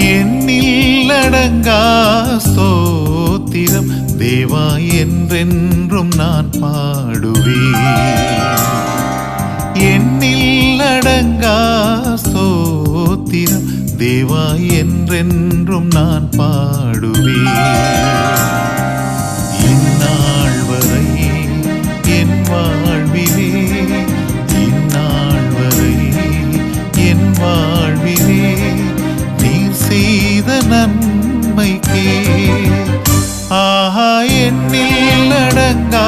எண்ணில் அடங்கா ஸ்தோத்திரம் தேவா என்றென்றும் நான் பாடுவேன். எண்ணில் அடங்கா ஸ்தோத்திரம் தேவா என்றென்றும் நான் பாடுவேன். இந்நாள் வரை என் வாழ்விலே, இந்நாள் வரை என் வாழ்விலே நீர் செய்த நன்மைக்கே ஆஹா எண்ணில் அடங்கா